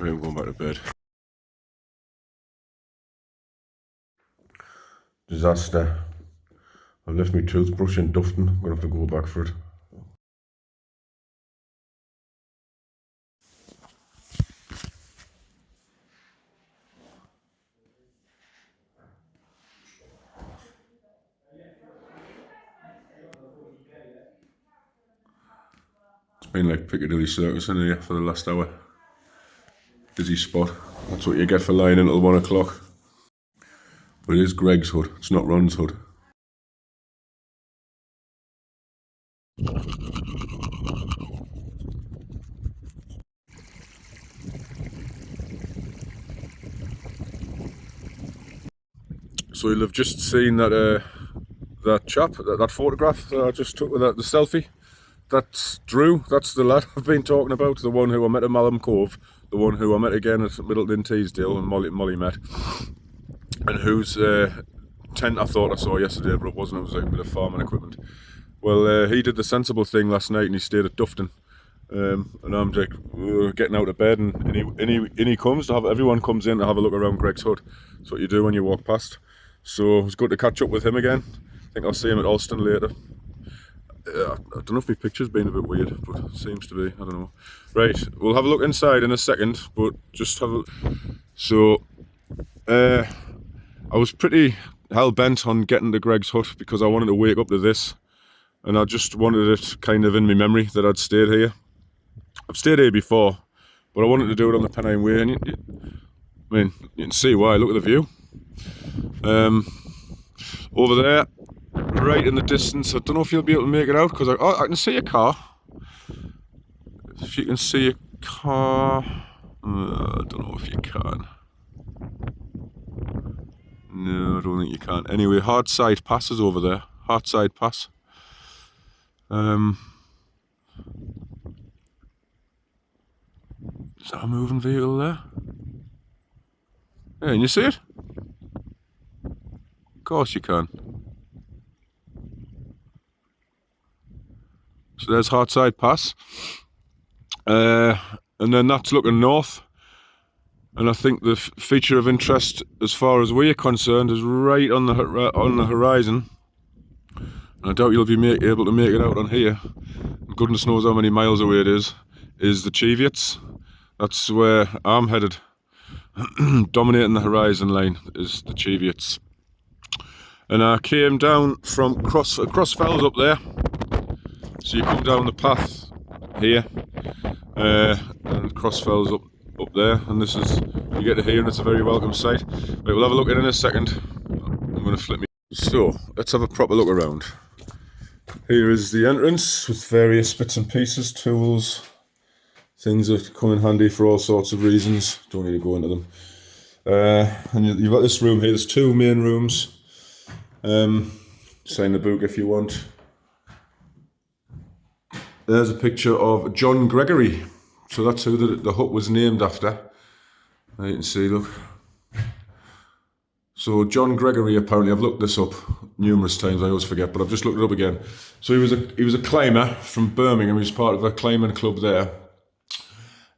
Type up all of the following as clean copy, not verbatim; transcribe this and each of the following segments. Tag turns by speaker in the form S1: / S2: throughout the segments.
S1: Right, I'm going back to bed. Disaster. I've left my toothbrush in Dufton. I'm going to have to go back for it. It's been like Piccadilly Circus in here for the last hour. Busy spot. That's what you get for lying until 1 o'clock. But it is Greg's hut, it's not Ron's hut. So you'll have just seen that that chap, that photograph that I just took with the selfie. That's Drew, that's the lad I've been talking about, the one who I met at Malham Cove, the one who I met again at Middleton Teesdale and Molly met, and whose tent I thought I saw yesterday, but it wasn't. It was like a bit of farming equipment. Well, he did the sensible thing last night and he stayed at Dufton. And I'm like getting out of bed, and in he comes to have, everyone comes in to have a look around Greg's hut. That's what you do when you walk past. So it was good to catch up with him again. I think I'll see him at Alston later. I don't know if my picture's been a bit weird, but it seems to be, I don't know. Right, we'll have a look inside in a second, but just have a... So, I was pretty hell-bent on getting to Greg's hut because I wanted to wake up to this, and I just wanted it kind of in my memory that I'd stayed here. I've stayed here before, but I wanted to do it on the Pennine Way, and I mean, you can see why. Look at the view. Over there, right in the distance, I don't know if you'll be able to make it out because I can see a car. If you can see a car, I don't know if you can. No, I don't think you can. Anyway, hard side pass is over there. Hard side pass. Is that a moving vehicle there? Yeah, can you see it? Of course you can. So there's Hardside Pass, and then that's looking north, and I think the feature of interest as far as we're concerned is right on the horizon, and I doubt you'll be able to make it out on here. Goodness knows how many miles away it is the Cheviots. That's where I'm headed. Dominating the horizon line is the Cheviots. And I came down from Crossfells up there. So you come down the path here, and Crossfells up there, and this is, you get to here and it's a very welcome sight. Right, we'll have a look in a second. I'm going to flip me. So, let's have a proper look around. Here is the entrance with various bits and pieces, tools, things that come in handy for all sorts of reasons. Don't need to go into them. And you've got this room here. There's two main rooms. Sign the book if you want. There's a picture of John Gregory. So that's who the hut was named after. There you can see, look. So John Gregory, apparently, I've looked this up numerous times, I always forget, but I've just looked it up again. So he was a climber from Birmingham. He was part of a climbing club there.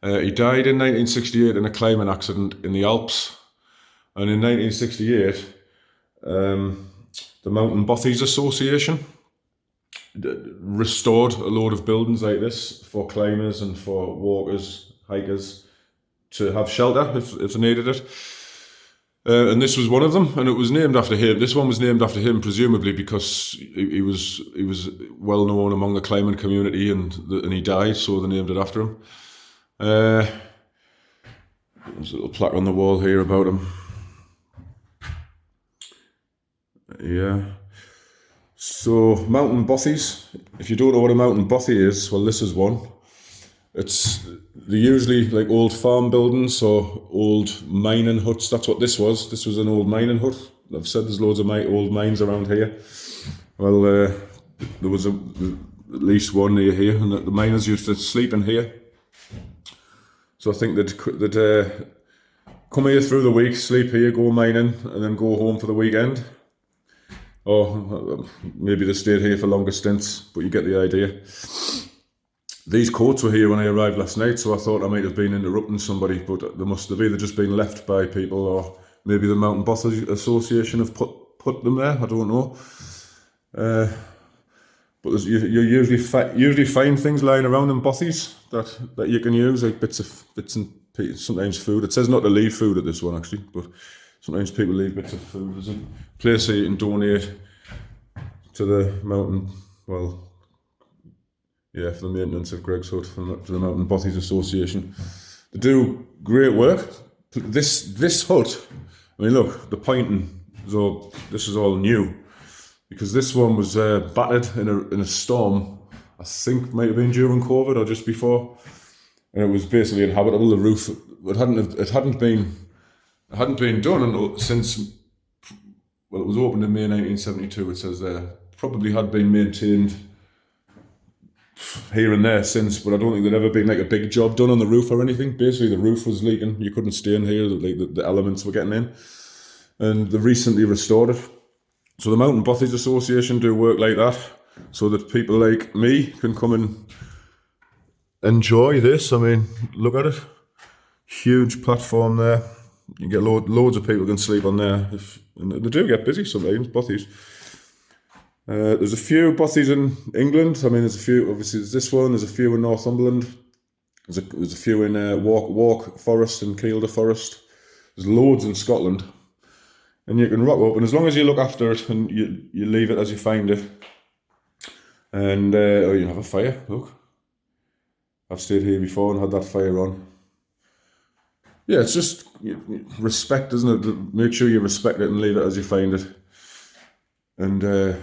S1: He died in 1968 in a climbing accident in the Alps. And in 1968, the Mountain Bothies Association restored a load of buildings like this for climbers and for walkers, hikers, to have shelter if they needed it. And this was one of them, and it was named after him. This one was named after him, presumably because he was well known among the climbing community, and he died, so they named it after him. There's a little plaque on the wall here about him. Yeah. So, mountain bothies. If you don't know what a mountain bothy is, well, this is one. They're usually like old farm buildings or old mining huts. That's what this was. This was an old mining hut. I've said there's loads of old mines around here. Well, there was at least one near here, and the miners used to sleep in here. So I think they'd come here through the week, sleep here, go mining, and then go home for the weekend. Or maybe they stayed here for longer stints, but you get the idea. These coats were here when I arrived last night, so I thought I might have been interrupting somebody, but they must have either just been left by people, or maybe the Mountain Bothy Association have put them there. I don't know. But you usually find things lying around in bothies that you can use, like bits and pieces, sometimes food. It says not to leave food at this one actually, but sometimes people leave bits of food. There's a place where you can donate to the mountain, well, yeah, for the maintenance of Greg's Hut, to the Mountain Bothies Association. They do great work. This hut, I mean, look, the pointing is all. This is all new, because this one was battered in a storm. I think might have been during COVID or just before, and it was basically inhabitable. The roof it hadn't been done since. Well, it was opened in May 1972. It says there. Probably had been maintained here and there since, but I don't think there'd ever been like a big job done on the roof or anything. Basically, the roof was leaking. You couldn't stay in here. Like the elements were getting in, and they recently restored it. So the Mountain Bothies Association do work like that, so that people like me can come and enjoy this. I mean, look at it. Huge platform there. You get loads of people can sleep on there. And they do get busy sometimes, bothies. There's a few bothies in England. I mean, there's a few, obviously there's this one, there's a few in Northumberland. There's a few in Walk Forest and Kielder Forest. There's loads in Scotland. And you can rock up, and as long as you look after it and you leave it as you find it. And you have a fire, look. I've stayed here before and had that fire on. Yeah, it's just respect, isn't it? Make sure you respect it and leave it as you find it. And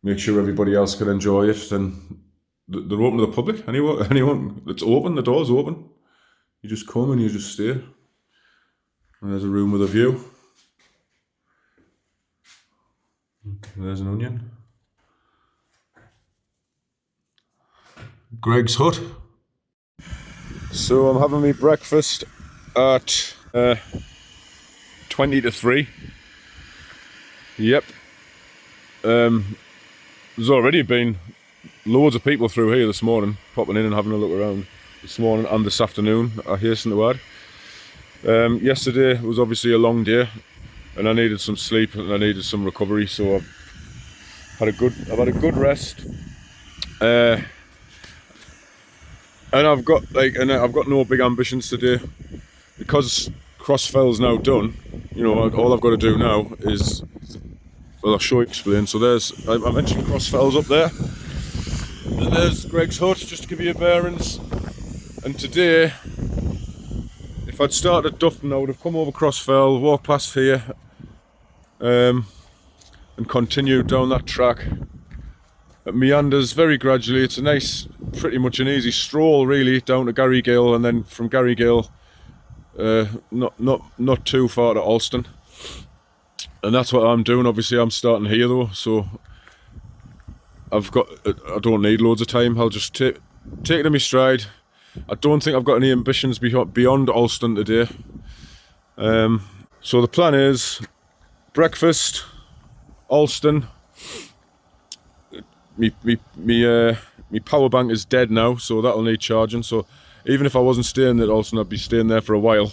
S1: make sure everybody else can enjoy it. Then they're open to the public. Anyone, it's open, the door's open. You just come and you just stay. And there's a room with a view. And there's an onion. Greg's Hut. So I'm having my breakfast at 20 to 3. Yep. There's already been loads of people through here this morning, popping in and having a look around this morning and this afternoon, I hasten to add. Yesterday was obviously a long day, and I needed some sleep and I needed some recovery, so I've had a good rest. And I've got no big ambitions today, because Crossfell's now done. You know, all I've got to do now is, well, I'll show you, explain. So I mentioned Crossfell's up there, and there's Greg's Hut, just to give you bearings. And today, if I'd started at Dufton, I would have come over Crossfell, walked past here, and continued down that track. It meanders very gradually. It's a nice, pretty much an easy stroll really, down to Garrygill, and then from Garrygill, not too far to Alston. And that's what I'm doing. Obviously I'm starting here though, so I don't need loads of time. I'll just take it in my stride. I don't think I've got any ambitions beyond Alston today. So the plan is breakfast, Alston. Me power bank is dead now, so that'll need charging. So even if I wasn't staying at Alston, I'd be staying there for a while,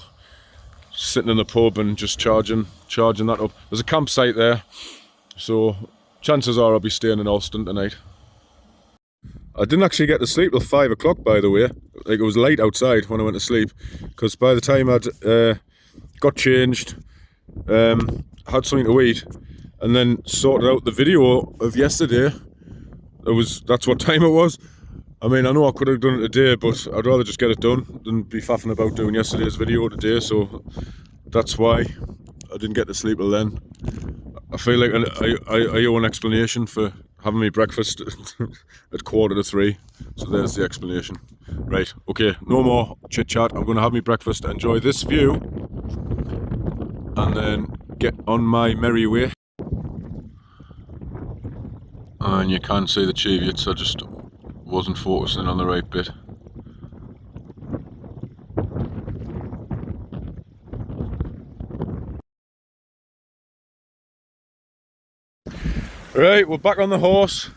S1: sitting in the pub and just charging that up. There's a campsite there, so chances are I'll be staying in Alston tonight. I didn't actually get to sleep till 5 o'clock, by the way. Like, it was light outside when I went to sleep, because by the time I'd got changed, had something to eat, and then sorted out the video of yesterday, that's what time it was. I mean, I know I could have done it today, but I'd rather just get it done than be faffing about doing yesterday's video today, so that's why I didn't get to sleep till then. I feel like I owe an explanation for having me breakfast at 2:45, so there's the explanation. Right, okay, no more chit chat. I'm going to have me breakfast, enjoy this view, and then get on my merry way. And you can see the Cheviots, I just wasn't focusing on the right bit. Right, we're back on the horse.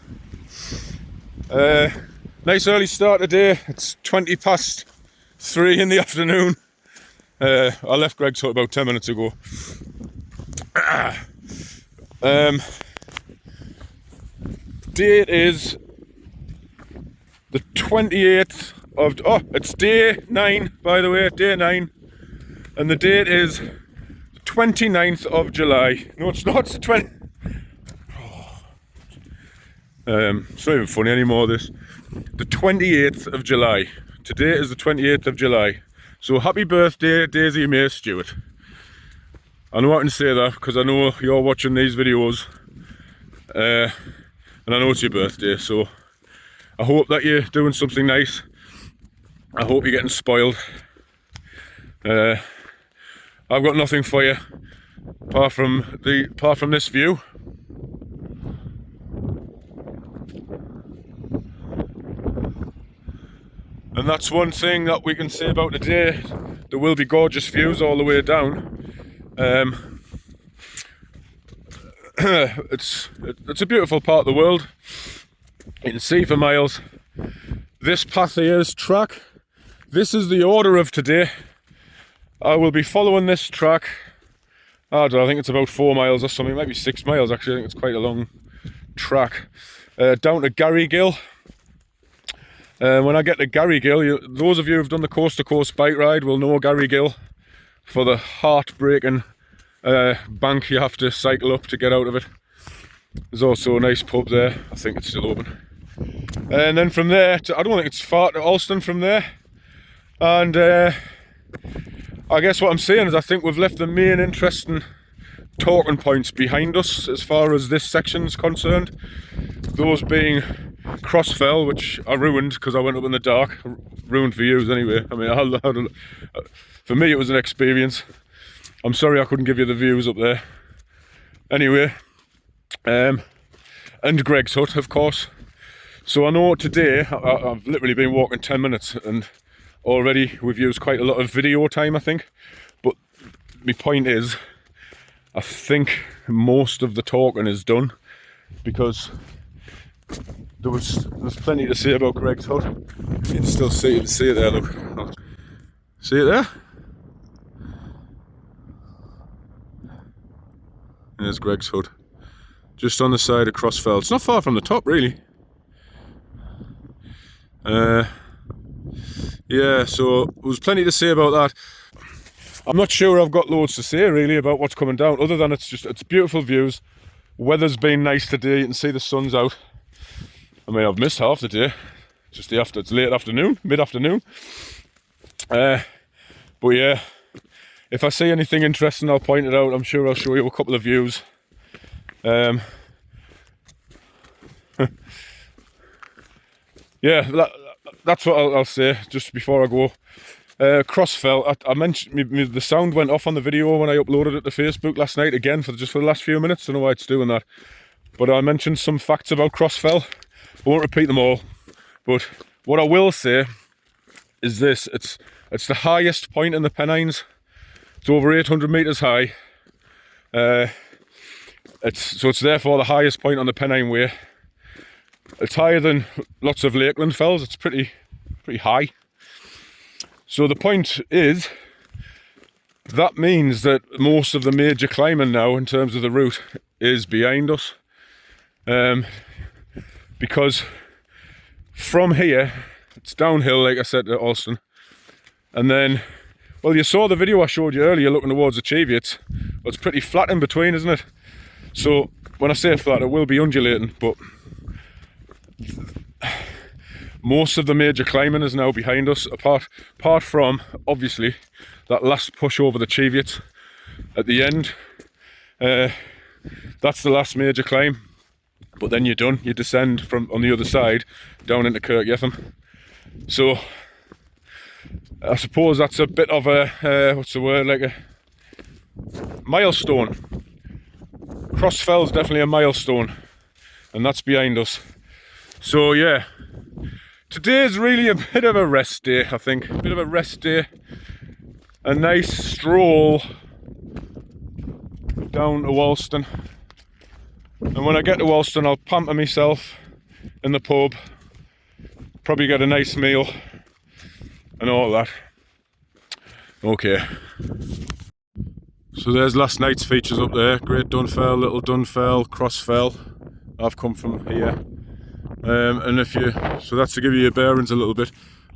S1: Nice early start today. It's 3:20 in the afternoon. I left Greg's hut about 10 minutes ago. Date is the 28th of... Oh, it's day 9, by the way, day 9. And the date is the 29th of July. No, it's not, it's the 20... it's not even funny anymore, this. The 28th of July. Today is the 28th of July. So happy birthday, Daisy May Stewart. I know I can say that because I know you're watching these videos. And I know it's your birthday, so I hope that you're doing something nice. I hope you're getting spoiled. I've got nothing for you apart from this view. And that's one thing that we can say about today. There will be gorgeous views all the way down. It's a beautiful part of the world. You can see for miles. This path here is track. This is the order of today. I will be following this track. I don't know, I think it's about 4 miles or something, maybe 6 miles actually. I think it's quite a long track. Down to Garrygill. When I get to Garrygill, those of you who've done the coast to coast bike ride will know Garrygill for the heartbreaking bank you have to cycle up to get out of it. There's also a nice pub there. I think it's still open. And then from there, I don't think it's far to Alston from there. And I guess what I'm saying is I think we've left the main interesting talking points behind us as far as this section's concerned. Those being Crossfell, which I ruined because I went up in the dark. Ruined for you anyway. I mean, for me it was an experience. I'm sorry I couldn't give you the views up there. Anyway, and Greg's hut, of course. So I know today, I've literally been walking 10 minutes and already we've used quite a lot of video time, I think. But my point is, I think most of the talking is done because there's plenty to say about Greg's hut. You can still see it there, look. See it there? There's Greg's hut. Just on the side of Crossfell. It's not far from the top, really. Yeah, so there's plenty to say about that. I'm not sure I've got loads to say really about what's coming down, other than it's beautiful views. Weather's been nice today, you can see the sun's out. I mean, I've missed half the day. It's late afternoon, mid-afternoon. But yeah, if I see anything interesting, I'll point it out. I'm sure I'll show you a couple of views. Yeah, that's what I'll say just before I go. Crossfell, I mentioned the sound went off on the video when I uploaded it to Facebook last night again for the last few minutes. I don't know why it's doing that. But I mentioned some facts about Crossfell. I won't repeat them all. But what I will say is this: it's the highest point in the Pennines. It's over 800 metres high. It's therefore the highest point on the Pennine Way. It's higher than lots of lakeland fells. It's pretty high. So the point is, that means that most of the major climbing now in terms of the route is behind us. Because from here, it's downhill, like I said, to Alston. And then, well, you saw the video I showed you earlier looking towards the Cheviot. Well, it's pretty flat in between, isn't it? So when I say flat, it will be undulating, but most of the major climbing is now behind us, apart from, obviously, that last push over the Cheviot at the end. That's the last major climb, but then you're done. You descend from on the other side down into Kirkyetham. So I suppose that's a bit of a what's the word, like a milestone. Crossfell's definitely a milestone, and that's behind us. So yeah, today's really a bit of a rest day, I think. A bit of a rest day. A nice stroll down to Alston. And when I get to Alston, I'll pamper myself in the pub. probably get a nice meal and all that. Okay. So there's last night's features up there. Great Dunfell, Little Dunfell, Crossfell. I've come from here. And if you, so that's to give you your bearings a little bit.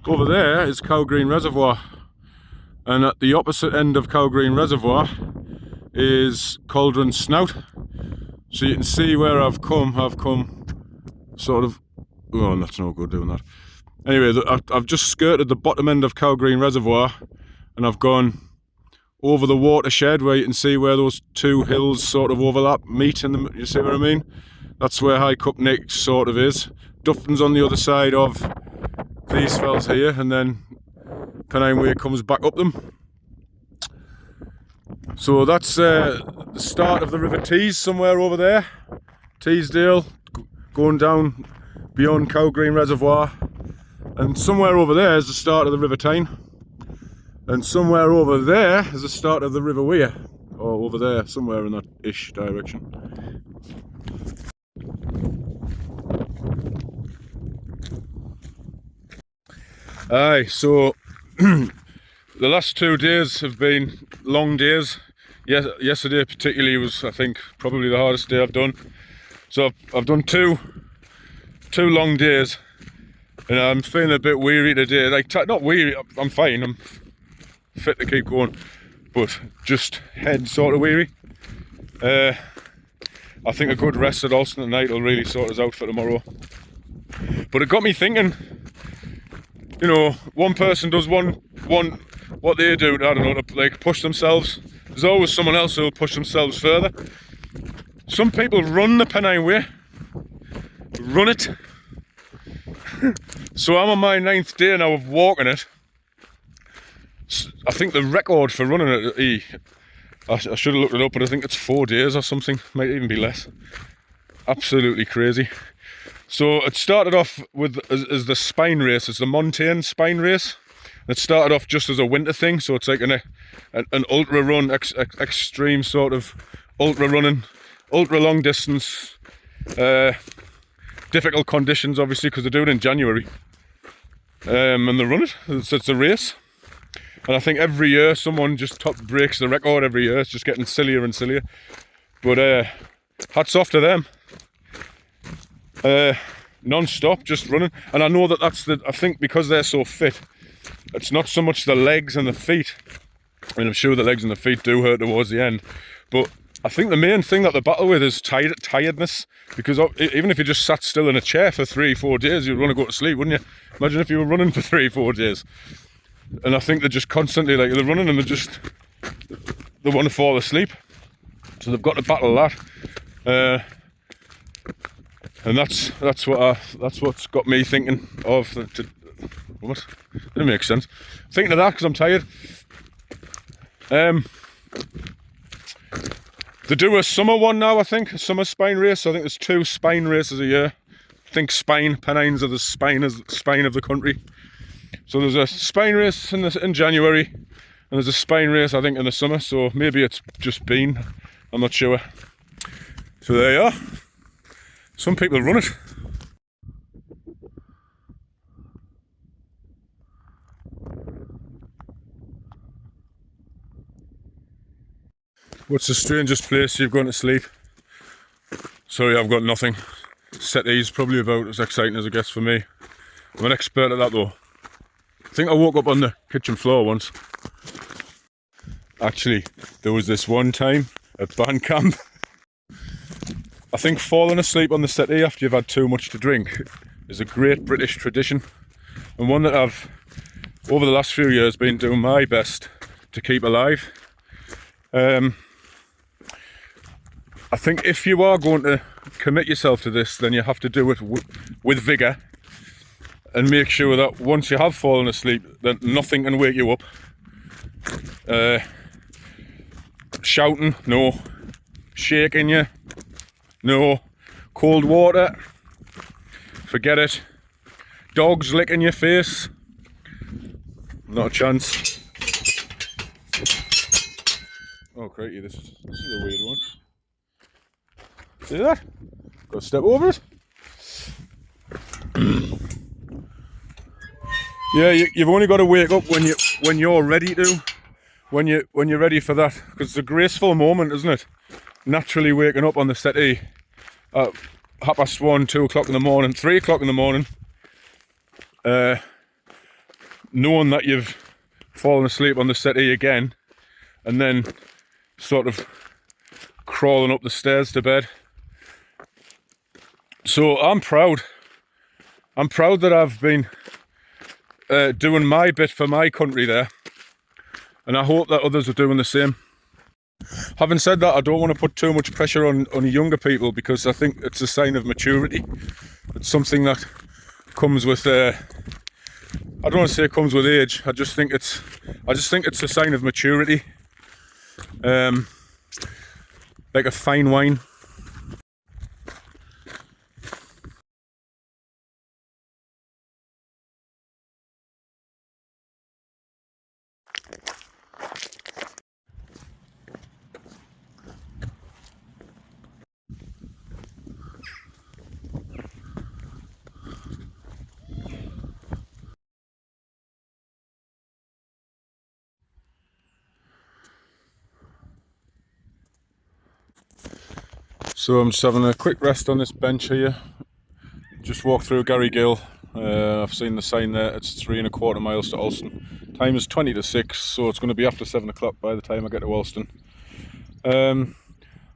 S1: Over there is Cowgreen Reservoir. And at the opposite end of Cowgreen Reservoir is Cauldron Snout. So you can see where I've come sort of, oh, that's no good doing that. Anyway, I've just skirted the bottom end of Cowgreen Reservoir and I've gone over the watershed where you can see where those two hills sort of overlap, meet in the, you see what I mean? That's where High Cup Nick sort of is. Dufton's on the other side of these fells here, and then Pennine Way comes back up them. So that's the start of the River Tees, somewhere over there. Teesdale, going down beyond Cowgreen Reservoir. And somewhere over there is the start of the River Tyne. And somewhere over there is the start of the River Weir. Or over there, somewhere in that ish direction. Aye, so the last 2 days have been long days. Yesterday particularly was, I think, probably the hardest day I've done. So I've done two long days, and I'm feeling a bit weary today. Like, not weary, I'm fine, I'm fit to keep going, but just head sort of weary. I think a good rest at Alston tonight will really sort us out for tomorrow. But it got me thinking, you know, one person does one what they do, I don't know, to like push themselves. There's always someone else who will push themselves further. Some people run the Pennine Way. Run it. So I'm on my 9th day now of walking it. I think the record for running it, I should have looked it up, but I think it's 4 days or something, might even be less. Absolutely crazy. So it started off with as the spine race, it's the Montane spine race. It started off just as a winter thing, so it's like an ultra run, extreme sort of ultra running, ultra long distance, difficult conditions obviously because they do it in January, and they run it. It's a race, and I think every year someone just breaks the record every year. It's just getting sillier and sillier, but hats off to them. Non-stop, just running. And I know that I think because they're so fit, it's not so much the legs and the feet. I mean, I'm sure the legs and the feet do hurt towards the end, but I think the main thing that they battle with is tiredness, because even if you just sat still in a chair for 3-4 days, you'd want to go to sleep, wouldn't you? Imagine if you were running for 3-4 days. And I think they're just constantly, like, they're running and they want to fall asleep, so they've got to battle that. And that's what's got me thinking of what? Didn't make sense. Thinking of that because I'm tired. They do a summer one now, I think, a summer spine race. I think there's 2 spine races a year. I think Pennines are the spine of the country. So there's a spine race in January, and there's a spine race I think in the summer. So maybe it's just been, I'm not sure. So there you are. Some people run it. What's the strangest place you've gone to sleep? Sorry, I've got nothing. Settee's probably about as exciting as it gets for me. I'm an expert at that though. I think I woke up on the kitchen floor once. Actually, there was this one time at band camp. I think falling asleep on the settee after you've had too much to drink is a great British tradition, and one that I've, over the last few years, been doing my best to keep alive. I think if you are going to commit yourself to this, then you have to do it with vigour, and make sure that once you have fallen asleep, that nothing can wake you up. Shouting, no. Shaking you, no. Cold water, forget it. Dogs licking your face, not a chance. Oh crikey, this is a weird one. See that? Got to step over it. Yeah, you've only got to wake up when you're ready to, when you're ready for that, because it's a graceful moment, isn't it? Naturally waking up on the settee at 1:30, 2 o'clock in the morning, 3 o'clock in the morning, knowing that you've fallen asleep on the settee again, and then sort of crawling up the stairs to bed. So I'm proud. I'm proud that I've been doing my bit for my country there, and I hope that others are doing the same. Having said that, I don't want to put too much pressure on younger people, because I think it's a sign of maturity. It's something that comes with I don't want to say it comes with age. I just think it's a sign of maturity, like a fine wine. So I'm just having a quick rest on this bench here. Just walked through Gary Gill. I've seen the sign there. It's 3¼ miles to Alston. Time is 20 to 6, so it's going to be after 7 o'clock by the time I get to Alston. A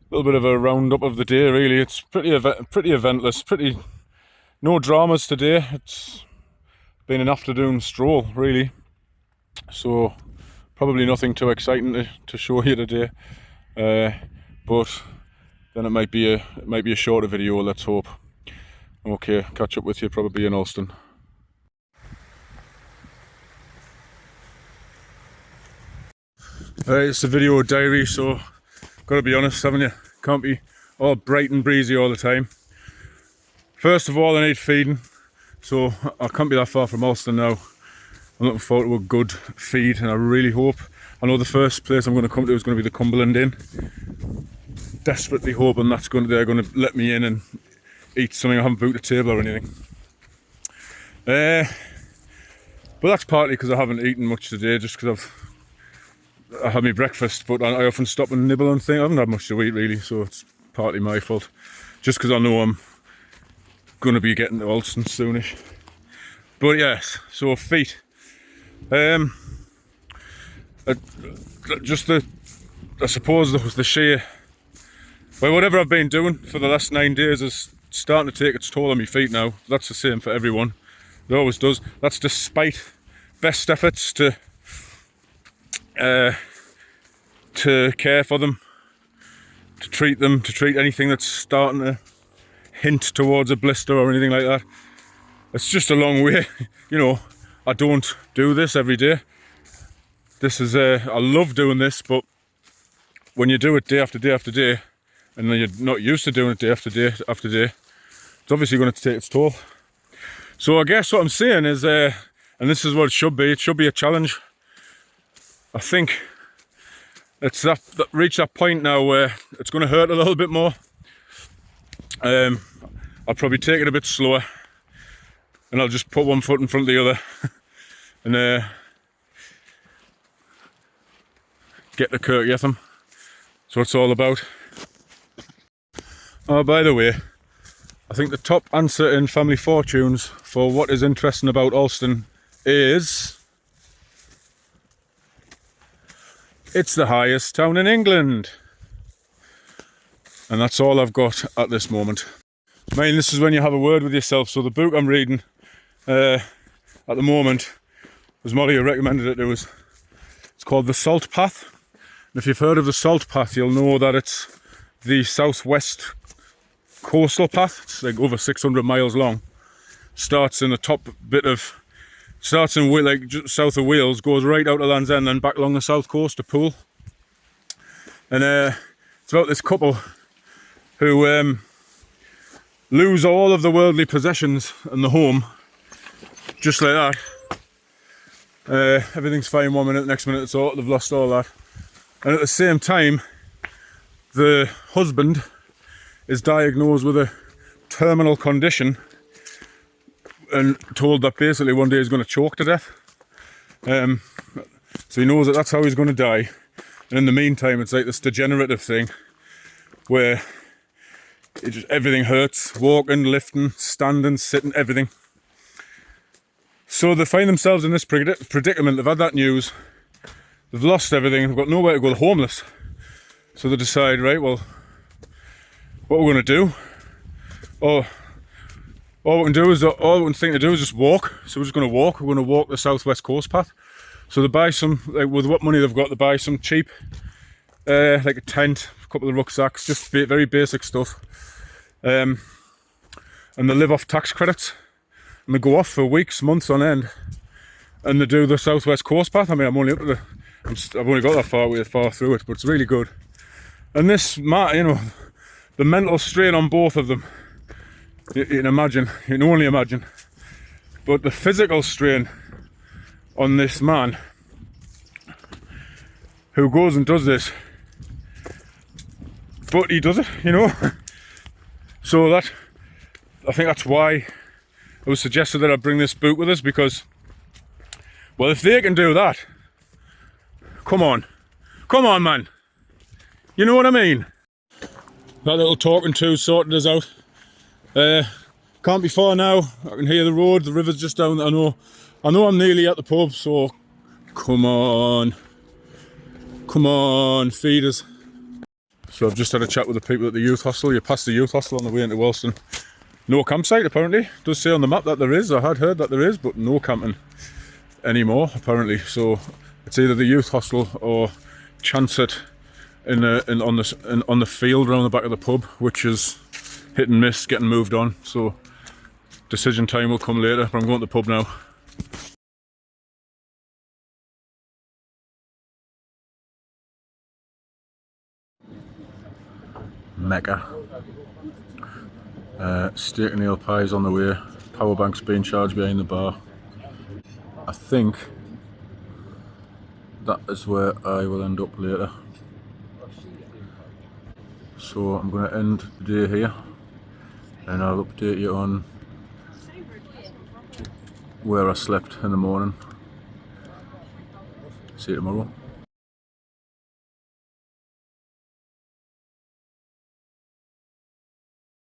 S1: little bit of a roundup of the day, really. It's pretty eventless. No dramas today. It's been an afternoon stroll, really. So probably nothing too exciting to show you today. But then it might be a shorter video, let's hope. Okay, catch up with you probably in Alston. It's a video diary, so gotta be honest, haven't you? Can't be all bright and breezy all the time. First of all, I need feeding, so I can't be that far from Alston now. I'm looking forward to a good feed, and I really hope. I know the first place I'm going to come to is going to be the Cumberland Inn. Desperately hoping they're going to let me in and eat something I haven't booked a table or anything. But that's partly because I haven't eaten much today, just because I had my breakfast, but I often stop and nibble on things. I haven't had much to eat really, so it's partly my fault. Just because I know I'm going to be getting to Alston soonish. But yes, so feet. I suppose the sheer, well, whatever I've been doing for the last 9 days is starting to take its toll on my feet now. That's the same for everyone. It always does. That's despite best efforts to care for them, to treat anything that's starting to hint towards a blister or anything like that. It's just a long way. You know, I don't do this every day. I love doing this, but when you do it day after day after day, and then you're not used to doing it day after day after day, it's obviously going to take its toll. So I guess what I'm saying is, and this is what it should be a challenge. I think it's reached that point now where it's going to hurt a little bit more. I'll probably take it a bit slower, and I'll just put one foot in front of the other and get the Kirky Etham. That's what it's all about. Oh, by the way, I think the top answer in Family Fortunes for what is interesting about Alston is it's the highest town in England. And that's all I've got at this moment. I mean, this is when you have a word with yourself. So the book I'm reading at the moment, as Molly recommended it to us, it's called The Salt Path. And if you've heard of the Salt Path, you'll know that it's the southwest coastal path. It's like over 600 miles long. Starts in the top bit of, starts in like just south of Wales, goes right out to Land's End, and back along the south coast to Poole. And it's about this couple who lose all of the worldly possessions and the home, just like that. Everything's fine 1 minute, next minute they've lost all that. And at the same time, the husband is diagnosed with a terminal condition and told that basically one day he's going to choke to death. So he knows that that's how he's going to die. And in the meantime, it's like this degenerative thing where everything hurts. Walking, lifting, standing, sitting, everything. So they find themselves in this predicament. They've had that news. They've lost everything. They've got nowhere to go. They're homeless. So they decide, right, well, what we're going to do? All we can think to do is just walk. So we're just going to walk. We're going to walk the southwest coast path. So they buy some, like, with what money they've got, they buy some cheap, like a tent, a couple of rucksacks, just very basic stuff. And they live off tax credits. And they go off for weeks, months on end. And they do the southwest coast path. I mean, I've only got that far through it, but it's really good. And this, you know, the mental strain on both of them, you can only imagine. But the physical strain on this man who goes and does this, but he does it, you know. So I think that's why it was suggested that I bring this book with us, because, well, if they can do that, come on man, you know what I mean. That little talking to sorted us out. Can't be far now. I can hear the road, the river's just down. I know I'm nearly at the pub, so come on, feed us. So I've just had a chat with the people at the youth hostel. You pass the youth hostel on the way into Alston. No campsite apparently. It does say on the map that there is. I had heard that there is, but no camping anymore apparently. So it's either the youth hostel or chance it on the field around the back of the pub, which is hit and miss, getting moved on. So decision time will come later, but I'm going to the pub now. Mecca. Steak and ale pies on the way. Power banks being charged behind the bar. I think that is where I will end up later. So I'm going to end the day here, and I'll update you on where I slept in the morning. See you tomorrow.